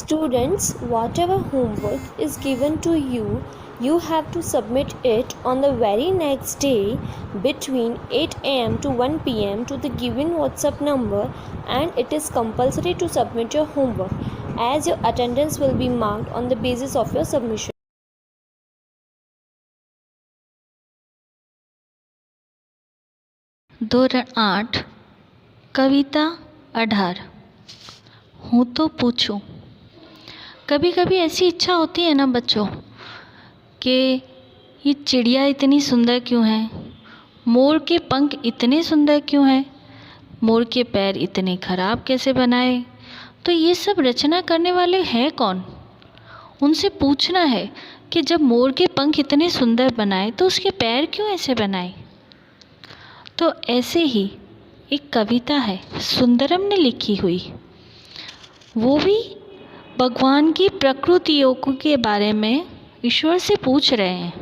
Students, whatever homework is given to you, you have to submit it on the very next day between 8 am to 1 pm to the given WhatsApp number, and it is compulsory to submit your homework as your attendance will be marked on the basis of your submission. धोरण 8 कविता 18 हूँ तो पूछूं। कभी कभी ऐसी इच्छा होती है ना बच्चों कि ये चिड़िया इतनी सुंदर क्यों है, मोर के पंख इतने सुंदर क्यों हैं, मोर के पैर इतने खराब कैसे बनाए, तो ये सब रचना करने वाले हैं कौन। उनसे पूछना है कि जब मोर के पंख इतने सुंदर बनाए तो उसके पैर क्यों ऐसे बनाए। तो ऐसे ही एक कविता है सुंदरम ने लिखी हुई, वो भी भगवान की प्रकृतियों के बारे में ईश्वर से पूछ रहे हैं।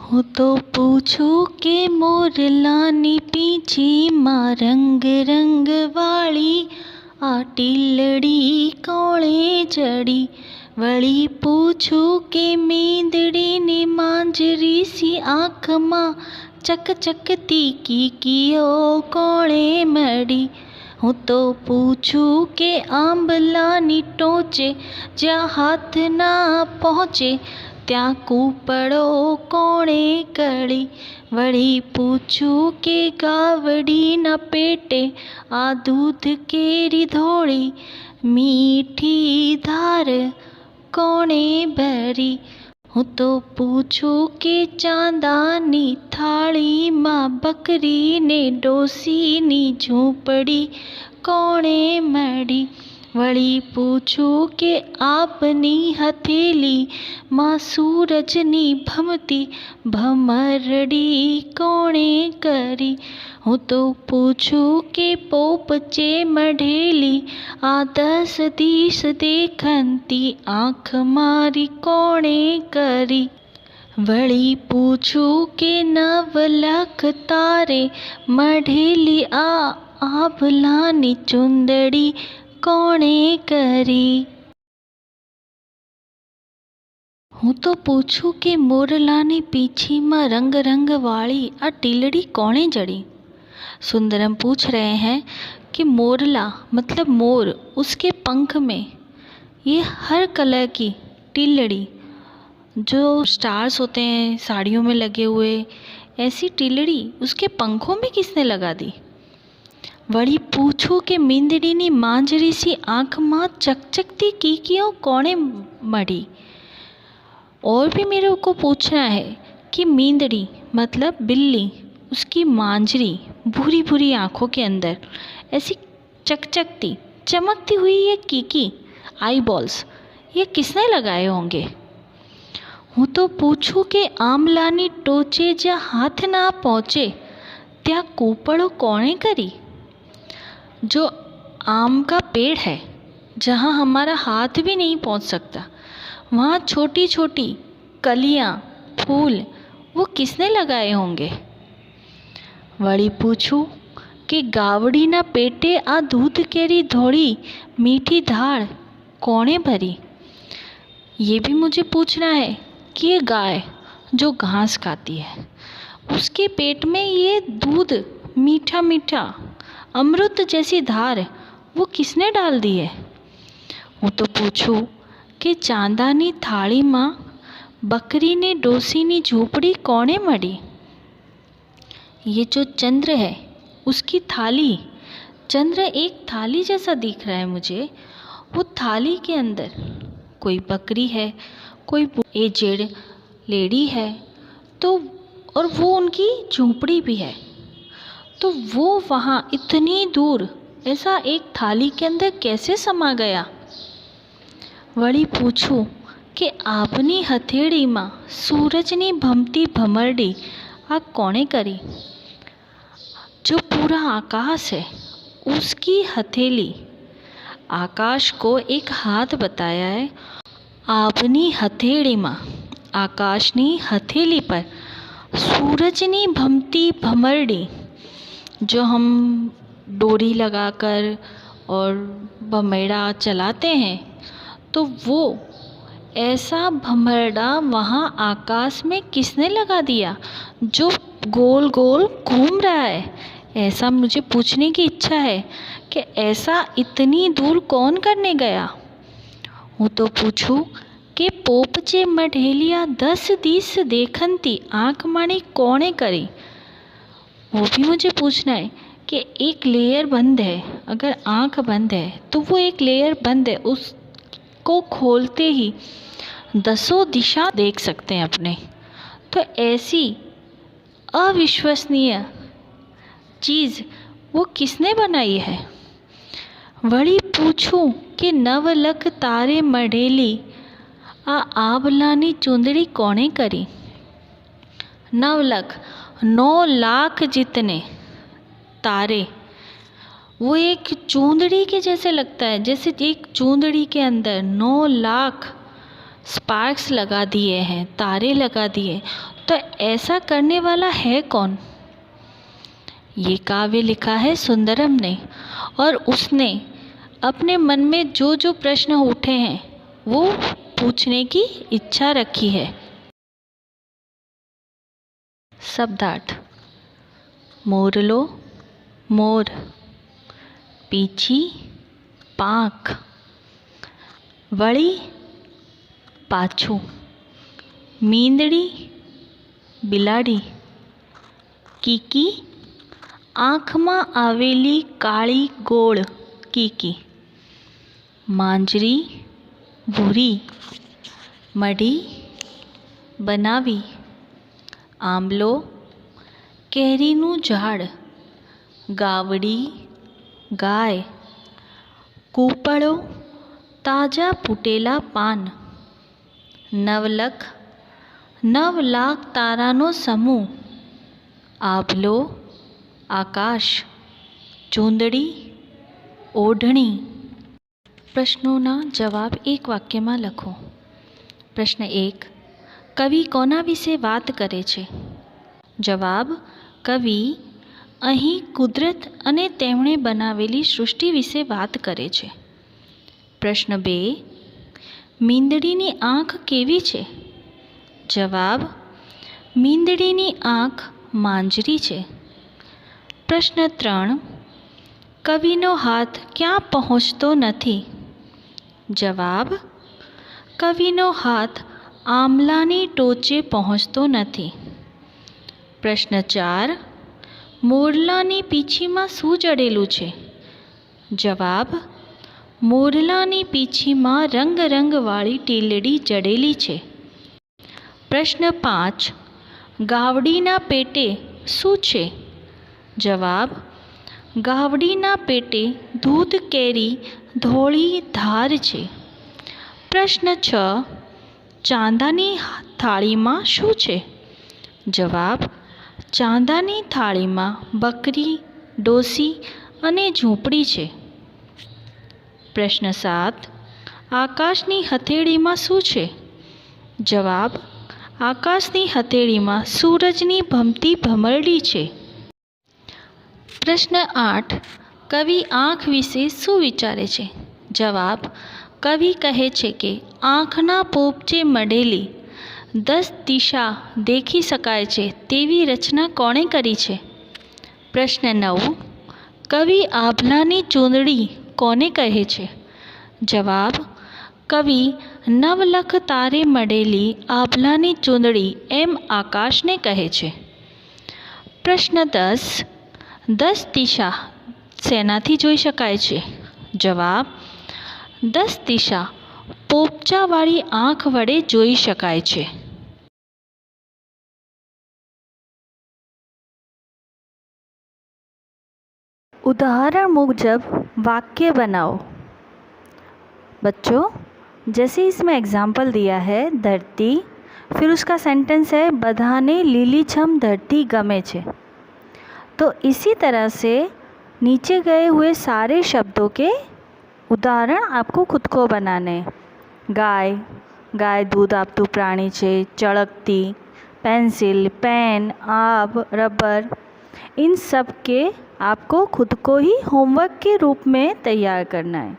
हो तो पूछो के मोर लानी पीछी माँ रंग रंग वाली आटी लड़ी कोले जड़ी, वળી पूछो के मेंदड़ी ने मांजरी सी आँख माँ चक चकती कियो कोणे मड़ी। हूँ तो पूछूं के आंबलानी टोचे ज्या हाथ ना पहुँचे त्या कूपड़ो कोणे कड़ी, वળી पूछूं के गावड़ी न पेटे आ दूध केरी धोड़ी मीठी धार कोणे भरी। हूँ तो पूछूं के चांदानी थाली माँ बकरी ने डोसी नी झूंपड़ी कोणे मड़ी, वળી पूछूं के आपनी हथेली माँ सूरज नी भमती भमरड़ी कोणे करी। हूँ तो पूछूं के पोपचे मढेली आ 10 दिस देखंती आँख मारी कोणे करी, वળી पूछूं के नवलख तारे मढेली आ आभलानी चुंदड़ी कोणे करी। हूँ तो पूछूं के मोरलानी पीछी माँ रंग रंग वाली आ टीलड़ी कोणे जड़ी। सुंदरम पूछ रहे हैं कि मोरला मतलब मोर, उसके पंख में ये हर कलर की टिल्लड़ी, जो स्टार्स होते हैं साड़ियों में लगे हुए, ऐसी टिल्लड़ी उसके पंखों में किसने लगा दी। वળી पूछो के मेंदड़ी नी मांजरी सी आँख माँ चकचकती कीकियों कोणे मड़ी। और भी मेरे को पूछना है कि मेंदड़ी मतलब बिल्ली, उसकी मांजरी भूरी भूरी आँखों के अंदर ऐसी चकचकती चमकती हुई ये कीकी आई बॉल्स ये किसने लगाए होंगे। हूँ तो पूछूं के आमलानी टोचे ज्या हाथ ना पहुँचे त्या कूपड़ो कोणे करी। जो आम का पेड़ है जहाँ हमारा हाथ भी नहीं पहुँच सकता, वहाँ छोटी छोटी कलियाँ फूल वो किसने लगाए होंगे। वળી पूछूं कि गावड़ी ना पेटे आ दूध केरी धोड़ी मीठी धार कोणे भरी। ये भी मुझे पूछना है कि ये गाय जो घास खाती है उसके पेट में ये दूध मीठा मीठा अमृत जैसी धार वो किसने डाल दी है। वो तो पूछूं कि चांदानी थाली माँ बकरी ने डोसी नी झूंपड़ी कोणे मड़ी। ये जो चंद्र है उसकी थाली, चंद्र एक थाली जैसा दिख रहा है मुझे, वो थाली के अंदर कोई बकरी है, कोई एजेड लेडी है, तो और वो उनकी झूंपड़ी भी है, तो वो वहाँ इतनी दूर ऐसा एक थाली के अंदर कैसे समा गया। वળી पूछूं कि आपनी हथेड़ी माँ सूरजनी भमती भमरड़ी आ कोणे करी। जो पूरा आकाश है उसकी हथेली, आकाश को एक हाथ बताया है। आपनी हथेड़ी माँ आकाशनी हथेली पर सूरजनी भमती भमरड़ी, जो हम डोरी लगाकर और भमरड़ा चलाते हैं तो वो ऐसा भमरड़ा वहाँ आकाश में किसने लगा दिया जो गोल गोल घूम रहा है? ऐसा मुझे पूछने की इच्छा है कि ऐसा इतनी दूर कौन करने गया? હું તો પૂછું કે પોપચે મઢેલિયા 10 दिस देखन थी आँख माणी कौने करी? वो भी मुझे पूछना है कि एक लेयर बंद है, अगर आँख बंद है तो वो एक लेयर बंद है, उसको खोलते ही 10 दिशा देख सकते हैं अपने। तो ऐसी अविश्वसनीय चीज़ वो किसने बनाई है? वળી પૂછું કે 9 લખ તારે મઢેલી આ આભલાની ચૂંદડી કોણે કરી? 9 लख 9 लाख जितने तारे, वो एक चूंदड़ी के जैसे लगता है, जैसे एक चूंदड़ी के अंदर 9 लाख स्पार्क्स लगा दिए हैं, तारे लगा दिए। तो ऐसा करने वाला है कौन? ये काव्य लिखा है सुंदरम ने, और उसने अपने मन में जो जो प्रश्न उठे हैं वो पूछने की इच्छा रखी है। शब्दार्थ: मोरलो मोर, पीछी पाँख, वળી पाछू, मींदड़ी बिलाड़ी, कीकी आँख में आवेली काળી गोળ कीकी, मांजरी भूरी, मढ़ी बनावी, आंबलो केरीનું ઝાડ, ગાવડી ગાય, કૂપળો તાજા ફૂટેલા પાન, નવલખ 9 લાખ તારાનો સમૂહ, આભલો આકાશ, ચૂંદડી ઓઢણી। પ્રશ્નોના જવાબ એક વાક્યમાં લખો। પ્રશ્ન 1, કવિ કોના વિશે વાત કરે છે? જવાબ: કવિ અહીં કુદરત અને તેમણે બનાવેલી સૃષ્ટિ વિશે વાત કરે છે। પ્રશ્ન 2, મીંદડીની આંખ કેવી છે? જવાબ: મીંદડીની આંખ માંજરી છે। પ્રશ્ન 3, કવિનો હાથ ક્યાં પહોંચતો નથી? જવાબ: કવિનો હાથ આંબલાની ટોચે પહોંચતો નથી। પ્રશ્ન 4, મોરલાની પીંછીમાં શું જડેલું છે? જવાબ: મોરલાની પીંછીમાં રંગવાળી ટીલડી જડેલી છે। પ્રશ્ન 5, ગાવડીના પેટે શું છે? જવાબ: ગાવડીના પેટે દૂધ કેરી ધોળી ધાર છે। પ્રશ્ન 6, ચાંદાની થાળીમાં શું છે? જવાબ: ચાંદાની થાળીમાં બકરી, ડોસી અને ઝૂંપડી છે। પ્રશ્ન 7, આકાશની હથેળીમાં શું છે? જવાબ: આકાશની હથેળીમાં સૂરજની ભમતી ભમરડી છે। પ્રશ્ન 8, કવિ આંખ વિશે શું વિચારે છે? જવાબ: કવિ કહે છે કે આંખના પોપચે મઢેલી 10 દિશા દેખી શકાય છે તેવી રચના કોણે કરી છે? પ્રશ્ન 9, કવિ આભલાની ચૂંદડી કોને કહે છે? જવાબ: કવિ 9 લખ તારે મઢેલી આભલાની ચૂંદડી એમ આકાશને કહે છે। પ્રશ્ન 10, 10 દિશા શેનાથી જોઈ શકાય છે? જવાબ: 10 દિશા પોપચાવાળી આંખ વડે જોઈ શકાય છે। उदाहरण मुजब वाक्य बनाओ। बच्चों, जैसे इसमें एग्जाम्पल दिया है धरती, फिर उसका सेंटेंस है बधाने લીલીછમ धरती गमे छे। तो इसी तरह से नीचे गए हुए सारे शब्दों के उदाहरण आपको खुद को बनाने। गाय, गाय दूध आपतुं प्राणी छे। चळकती, पेंसिल, पेन, आब, रबर, इन सब के आपको खुद को ही होमवर्क के रूप में तैयार करना है।